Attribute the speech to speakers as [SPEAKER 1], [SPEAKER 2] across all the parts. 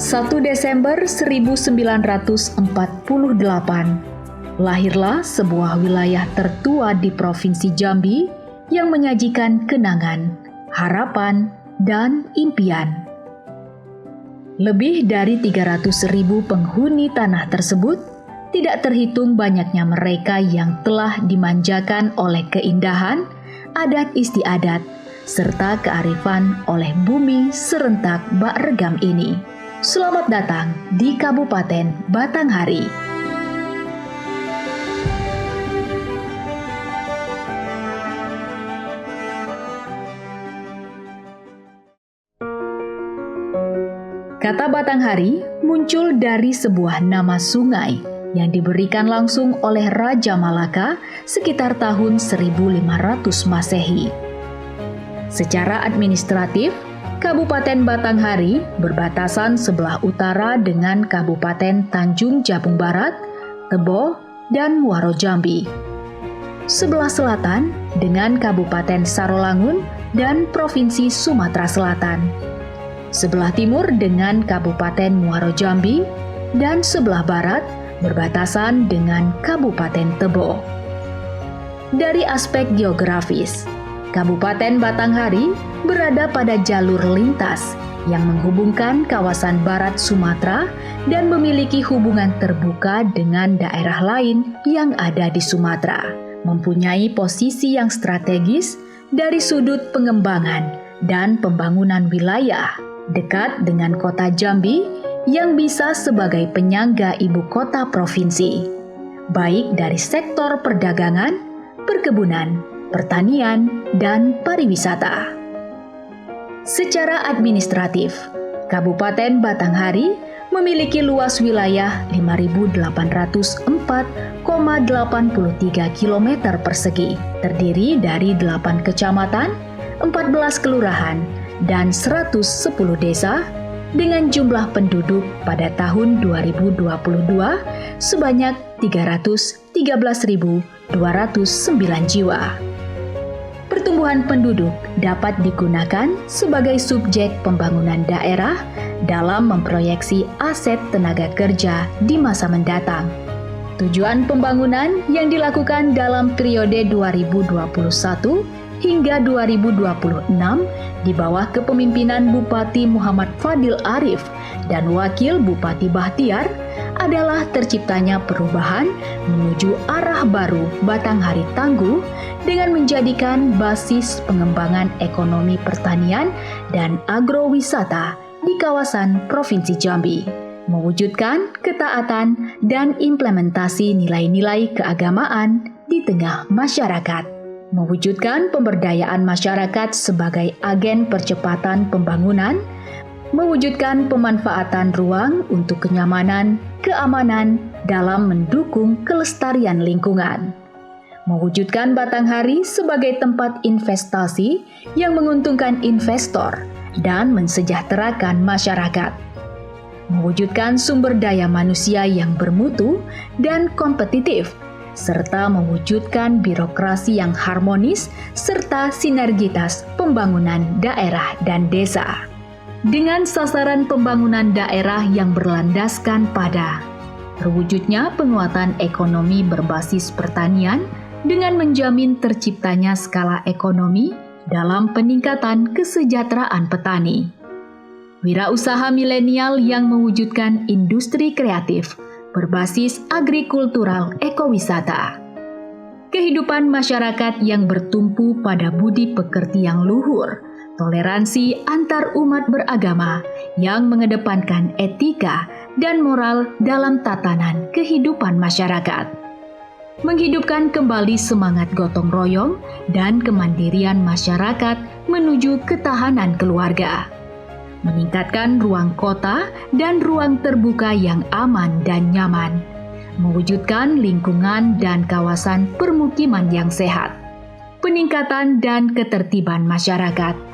[SPEAKER 1] 1 Desember 1948, lahirlah sebuah wilayah tertua di Provinsi Jambi yang menyajikan kenangan, harapan, dan impian. Lebih dari 300.000 penghuni tanah tersebut, tidak terhitung banyaknya mereka yang telah dimanjakan oleh keindahan, adat istiadat, serta kearifan oleh bumi serentak bak regam ini. Selamat datang di Kabupaten Batanghari. Kata Batanghari muncul dari sebuah nama sungai yang diberikan langsung oleh Raja Malaka sekitar tahun 1500 Masehi. Secara administratif, Kabupaten Batanghari berbatasan sebelah utara dengan Kabupaten Tanjung Jabung Barat, Tebo, dan Muaro Jambi. Sebelah selatan dengan Kabupaten Sarolangun dan Provinsi Sumatera Selatan. Sebelah timur dengan Kabupaten Muaro Jambi, dan sebelah barat berbatasan dengan Kabupaten Tebo. Dari aspek geografis, Kabupaten Batanghari berada pada jalur lintas yang menghubungkan kawasan barat Sumatera dan memiliki hubungan terbuka dengan daerah lain yang ada di Sumatera. Mempunyai posisi yang strategis dari sudut pengembangan dan pembangunan wilayah, dekat dengan kota Jambi yang bisa sebagai penyangga ibu kota provinsi, baik dari sektor perdagangan, perkebunan, pertanian, dan pariwisata. Secara administratif, Kabupaten Batanghari memiliki luas wilayah 5.804,83 km persegi, terdiri dari 8 kecamatan, 14 kelurahan, dan 110 desa dengan jumlah penduduk pada tahun 2022 sebanyak 313.209 jiwa. Pertumbuhan penduduk dapat digunakan sebagai subjek pembangunan daerah dalam memproyeksi aset tenaga kerja di masa mendatang. Tujuan pembangunan yang dilakukan dalam periode 2021 hingga 2026 di bawah kepemimpinan Bupati Muhammad Fadil Arif dan Wakil Bupati Bahtiar adalah terciptanya perubahan menuju arah baru Batanghari Tangguh dengan menjadikan basis pengembangan ekonomi pertanian dan agrowisata di kawasan Provinsi Jambi, mewujudkan ketaatan dan implementasi nilai-nilai keagamaan di tengah masyarakat, mewujudkan pemberdayaan masyarakat sebagai agen percepatan pembangunan, mewujudkan pemanfaatan ruang untuk kenyamanan, keamanan dalam mendukung kelestarian lingkungan, mewujudkan Batanghari sebagai tempat investasi yang menguntungkan investor dan mensejahterakan masyarakat, mewujudkan sumber daya manusia yang bermutu dan kompetitif, serta mewujudkan birokrasi yang harmonis serta sinergitas pembangunan daerah dan desa. Dengan sasaran pembangunan daerah yang berlandaskan pada terwujudnya penguatan ekonomi berbasis pertanian dengan menjamin terciptanya skala ekonomi dalam peningkatan kesejahteraan petani. Wirausaha milenial yang mewujudkan industri kreatif berbasis agrikultural ekowisata. Kehidupan masyarakat yang bertumpu pada budi pekerti yang luhur, toleransi antar umat beragama yang mengedepankan etika dan moral dalam tatanan kehidupan masyarakat. Menghidupkan kembali semangat gotong royong dan kemandirian masyarakat menuju ketahanan keluarga. Meningkatkan ruang kota dan ruang terbuka yang aman dan nyaman. Mewujudkan lingkungan dan kawasan permukiman yang sehat. Peningkatan dan ketertiban masyarakat.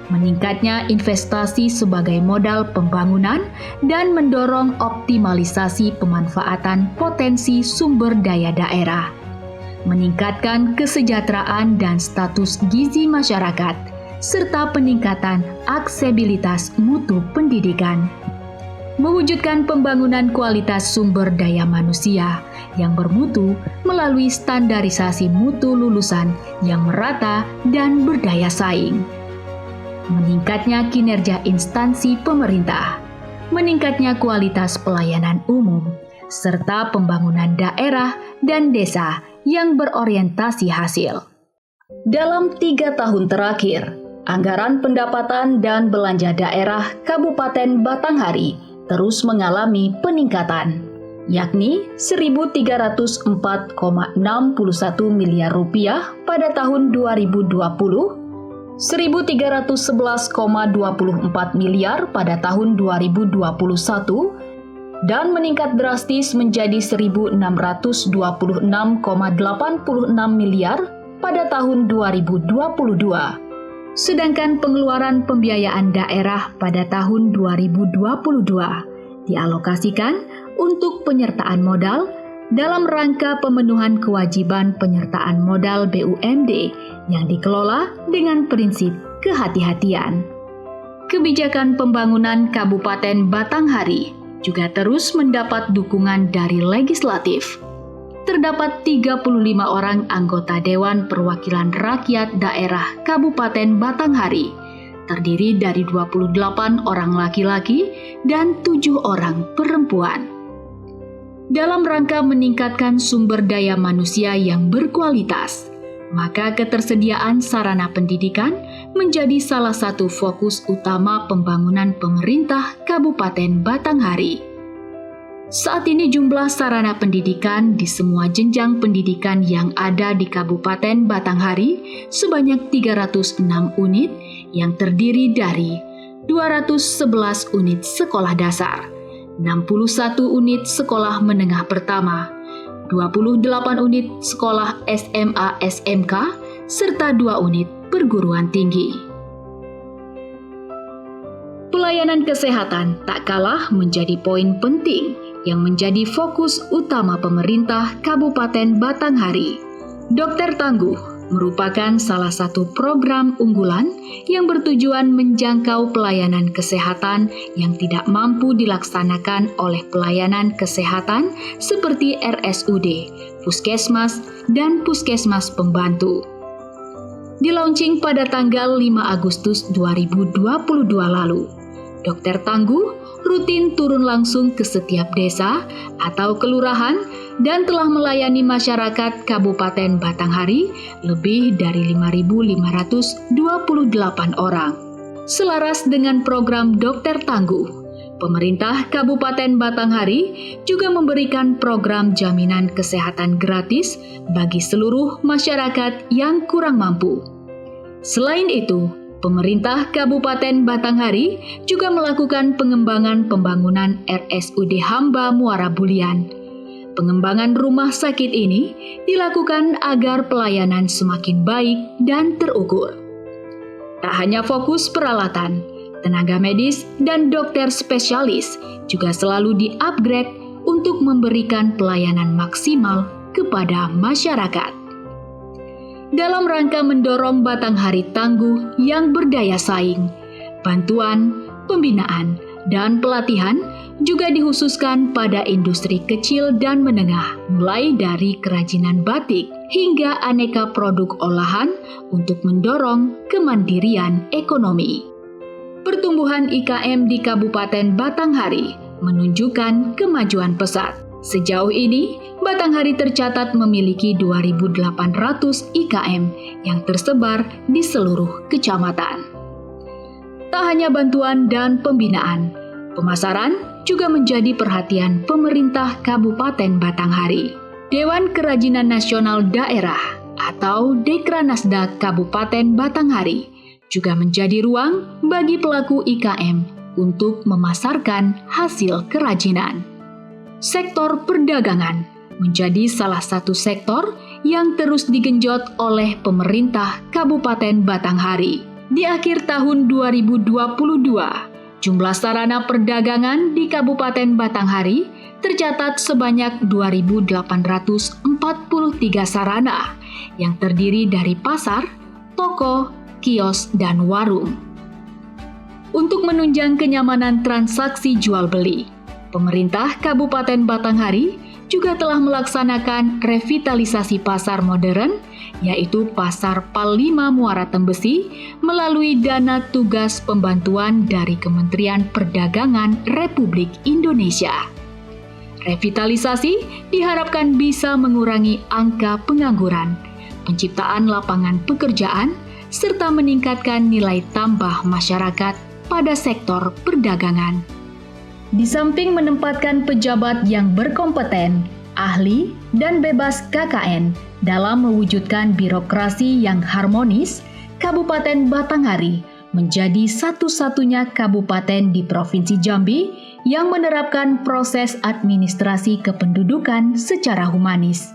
[SPEAKER 1] Meningkatnya investasi sebagai modal pembangunan dan mendorong optimalisasi pemanfaatan potensi sumber daya daerah. Meningkatkan kesejahteraan dan status gizi masyarakat, serta peningkatan aksesibilitas mutu pendidikan. mewujudkan pembangunan kualitas sumber daya manusia yang bermutu melalui standarisasi mutu lulusan yang merata dan berdaya saing. Meningkatnya kinerja instansi pemerintah, meningkatnya kualitas pelayanan umum, serta pembangunan daerah dan desa yang berorientasi hasil. Dalam 3 tahun terakhir, anggaran pendapatan dan belanja daerah Kabupaten Batanghari terus mengalami peningkatan, yakni Rp1.304,61 miliar pada tahun 2020, Rp1.311,24 miliar pada tahun 2021, dan meningkat drastis menjadi Rp1.626,86 miliar pada tahun 2022. Sedangkan pengeluaran pembiayaan daerah pada tahun 2022 dialokasikan untuk penyertaan modal dalam rangka pemenuhan kewajiban penyertaan modal BUMD yang dikelola dengan prinsip kehati-hatian. Kebijakan pembangunan Kabupaten Batanghari juga terus mendapat dukungan dari legislatif. Terdapat 35 orang anggota Dewan Perwakilan Rakyat Daerah Kabupaten Batanghari, terdiri dari 28 orang laki-laki dan 7 orang perempuan. Dalam rangka meningkatkan sumber daya manusia yang berkualitas, maka ketersediaan sarana pendidikan menjadi salah satu fokus utama pembangunan pemerintah Kabupaten Batanghari. Saat ini jumlah sarana pendidikan di semua jenjang pendidikan yang ada di Kabupaten Batanghari sebanyak 306 unit yang terdiri dari 211 unit sekolah dasar, 61 unit sekolah menengah pertama, 28 unit sekolah SMA SMK, serta 2 unit perguruan tinggi. Pelayanan kesehatan tak kalah menjadi poin penting yang menjadi fokus utama pemerintah Kabupaten Batanghari. Dr. Tangguh merupakan salah satu program unggulan yang bertujuan menjangkau pelayanan kesehatan yang tidak mampu dilaksanakan oleh pelayanan kesehatan seperti RSUD, Puskesmas, dan Puskesmas Pembantu. Dilaunching pada tanggal 5 Agustus 2022 lalu, Dr. Tangguh rutin turun langsung ke setiap desa atau kelurahan dan telah melayani masyarakat Kabupaten Batanghari lebih dari 5.528 orang. Selaras dengan program Dr. Tangguh, pemerintah Kabupaten Batanghari juga memberikan program jaminan kesehatan gratis bagi seluruh masyarakat yang kurang mampu. Selain itu, pemerintah Kabupaten Batanghari juga melakukan pengembangan pembangunan RSUD Hamba Muara Bulian. Pengembangan rumah sakit ini dilakukan agar pelayanan semakin baik dan terukur. Tak hanya fokus peralatan, tenaga medis dan dokter spesialis juga selalu di-upgrade untuk memberikan pelayanan maksimal kepada masyarakat. Dalam rangka mendorong Batanghari tangguh yang berdaya saing, bantuan, pembinaan, dan pelatihan juga dikhususkan pada industri kecil dan menengah, mulai dari kerajinan batik hingga aneka produk olahan untuk mendorong kemandirian ekonomi. Pertumbuhan IKM di Kabupaten Batanghari menunjukkan kemajuan pesat. Sejauh ini, Batanghari tercatat memiliki 2.800 IKM yang tersebar di seluruh kecamatan. Tak hanya bantuan dan pembinaan, pemasaran juga menjadi perhatian pemerintah Kabupaten Batanghari. Dewan Kerajinan Nasional Daerah atau Dekranasda Kabupaten Batanghari juga menjadi ruang bagi pelaku IKM untuk memasarkan hasil kerajinan. Sektor perdagangan menjadi salah satu sektor yang terus digenjot oleh pemerintah Kabupaten Batanghari. Di akhir tahun 2022, jumlah sarana perdagangan di Kabupaten Batanghari tercatat sebanyak 2.843 sarana yang terdiri dari pasar, toko, kios, dan warung. Untuk menunjang kenyamanan transaksi jual-beli, pemerintah Kabupaten Batanghari juga telah melaksanakan revitalisasi pasar modern, yaitu Pasar Pal 5 Muara Tembesi, melalui dana tugas pembantuan dari Kementerian Perdagangan Republik Indonesia. Revitalisasi diharapkan bisa mengurangi angka pengangguran, penciptaan lapangan pekerjaan, serta meningkatkan nilai tambah masyarakat pada sektor perdagangan. Di samping menempatkan pejabat yang berkompeten, ahli, dan bebas KKN dalam mewujudkan birokrasi yang harmonis, Kabupaten Batanghari menjadi satu-satunya kabupaten di Provinsi Jambi yang menerapkan proses administrasi kependudukan secara humanis,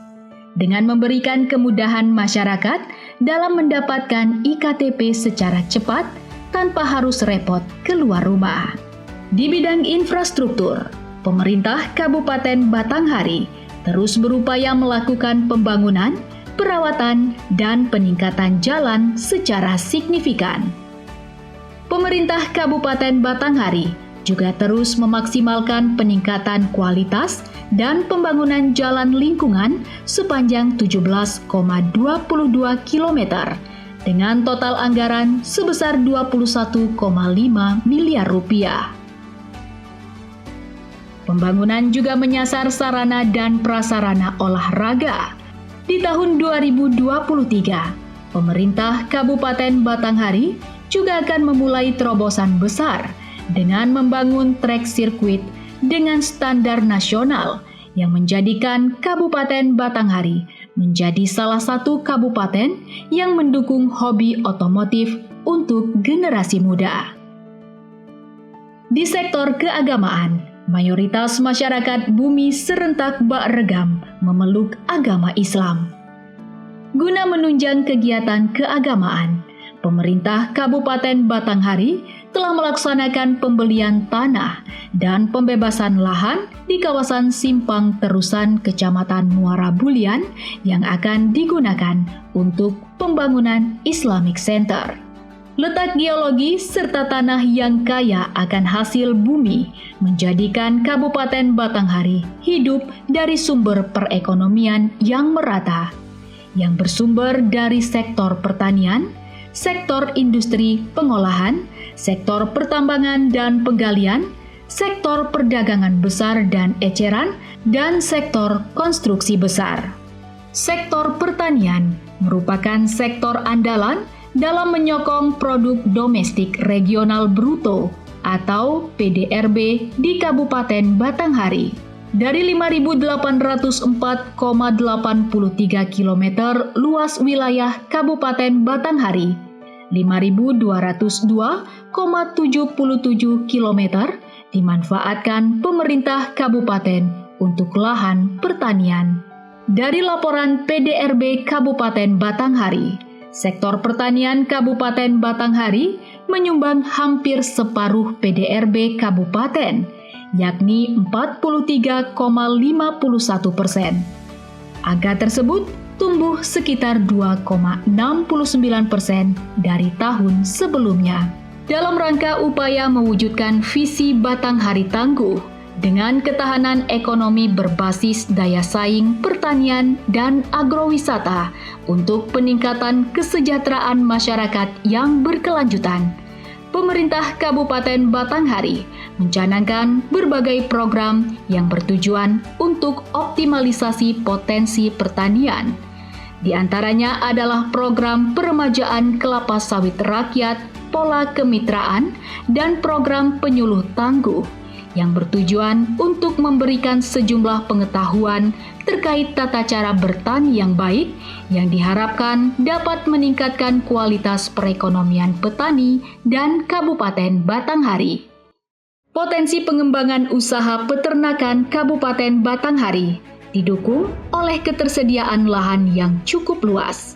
[SPEAKER 1] dengan memberikan kemudahan masyarakat dalam mendapatkan IKTP secara cepat tanpa harus repot keluar rumah. Di bidang infrastruktur, pemerintah Kabupaten Batanghari terus berupaya melakukan pembangunan, perawatan, dan peningkatan jalan secara signifikan. Pemerintah Kabupaten Batanghari juga terus memaksimalkan peningkatan kualitas dan pembangunan jalan lingkungan sepanjang 17,22 km dengan total anggaran sebesar 21,5 miliar rupiah. Pembangunan juga menyasar sarana dan prasarana olahraga. Di tahun 2023, pemerintah Kabupaten Batanghari juga akan memulai terobosan besar dengan membangun trek sirkuit dengan standar nasional yang menjadikan Kabupaten Batanghari menjadi salah satu kabupaten yang mendukung hobi otomotif untuk generasi muda. Di sektor keagamaan, mayoritas masyarakat bumi serentak bak regam memeluk agama Islam. Guna menunjang kegiatan keagamaan, pemerintah Kabupaten Batanghari telah melaksanakan pembelian tanah dan pembebasan lahan di kawasan Simpang Terusan Kecamatan Muara Bulian yang akan digunakan untuk pembangunan Islamic Center. Letak geologi serta tanah yang kaya akan hasil bumi menjadikan Kabupaten Batanghari hidup dari sumber perekonomian yang merata, yang bersumber dari sektor pertanian, sektor industri pengolahan, sektor pertambangan dan penggalian, sektor perdagangan besar dan eceran, dan sektor konstruksi besar. Sektor pertanian merupakan sektor andalan dalam menyokong produk domestik regional bruto atau PDRB di Kabupaten Batanghari. Dari 5.804,83 km luas wilayah Kabupaten Batanghari, 5.202,77 km dimanfaatkan pemerintah kabupaten untuk lahan pertanian. Dari laporan PDRB Kabupaten Batanghari, sektor pertanian Kabupaten Batanghari menyumbang hampir separuh PDRB Kabupaten, yakni 43,51%. Angka tersebut tumbuh sekitar 2,69% dari tahun sebelumnya. Dalam rangka upaya mewujudkan visi Batanghari Tangguh dengan ketahanan ekonomi berbasis daya saing pertanian dan agrowisata untuk peningkatan kesejahteraan masyarakat yang berkelanjutan, pemerintah Kabupaten Batanghari mencanangkan berbagai program yang bertujuan untuk optimalisasi potensi pertanian. Di antaranya adalah program peremajaan kelapa sawit rakyat, pola kemitraan, dan program penyuluh tangguh yang bertujuan untuk memberikan sejumlah pengetahuan terkait tata cara bertani yang baik yang diharapkan dapat meningkatkan kualitas perekonomian petani dan Kabupaten Batanghari. Potensi pengembangan usaha peternakan Kabupaten Batanghari didukung oleh ketersediaan lahan yang cukup luas.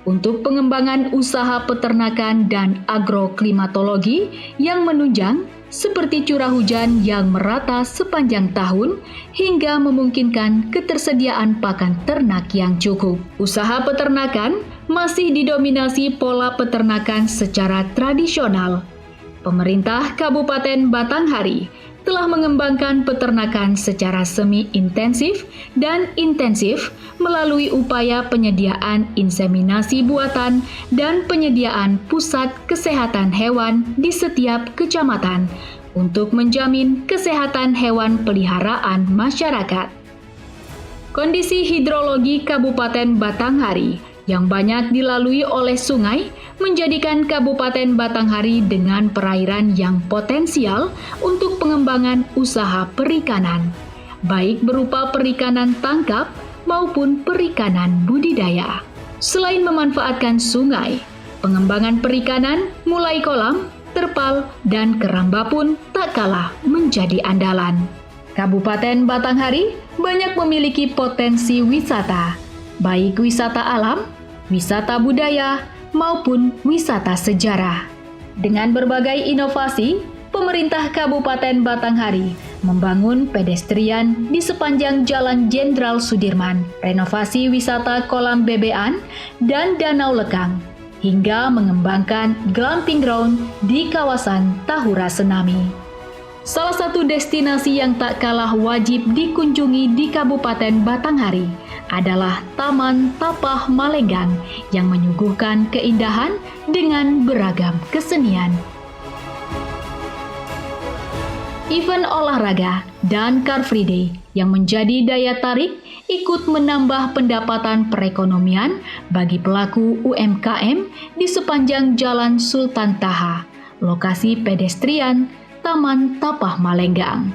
[SPEAKER 1] Untuk pengembangan usaha peternakan dan agroklimatologi yang menunjang seperti curah hujan yang merata sepanjang tahun hingga memungkinkan ketersediaan pakan ternak yang cukup. Usaha peternakan masih didominasi pola peternakan secara tradisional. pemerintah Kabupaten Batanghari telah mengembangkan peternakan secara semi-intensif dan intensif melalui upaya penyediaan inseminasi buatan dan penyediaan pusat kesehatan hewan di setiap kecamatan untuk menjamin kesehatan hewan peliharaan masyarakat. Kondisi hidrologi Kabupaten Batanghari yang banyak dilalui oleh sungai menjadikan Kabupaten Batanghari dengan perairan yang potensial untuk pengembangan usaha perikanan, baik berupa perikanan tangkap maupun perikanan budidaya. Selain memanfaatkan sungai, pengembangan perikanan mulai kolam, terpal, dan keramba pun tak kalah menjadi andalan. Kabupaten Batanghari banyak memiliki potensi wisata, baik wisata alam, wisata budaya, maupun wisata sejarah. Dengan berbagai inovasi, pemerintah Kabupaten Batanghari membangun pedestrian di sepanjang Jalan Jenderal Sudirman, renovasi wisata kolam bebean dan danau lekang, hingga mengembangkan glamping ground di kawasan Tahura Senami. Salah satu destinasi yang tak kalah wajib dikunjungi di Kabupaten Batanghari adalah Taman Tapah Malenggang yang menyuguhkan keindahan dengan beragam kesenian. Event olahraga dan Car Free Day yang menjadi daya tarik ikut menambah pendapatan perekonomian bagi pelaku UMKM di sepanjang Jalan Sultan Taha, lokasi pedestrian Taman Tapah Malenggang.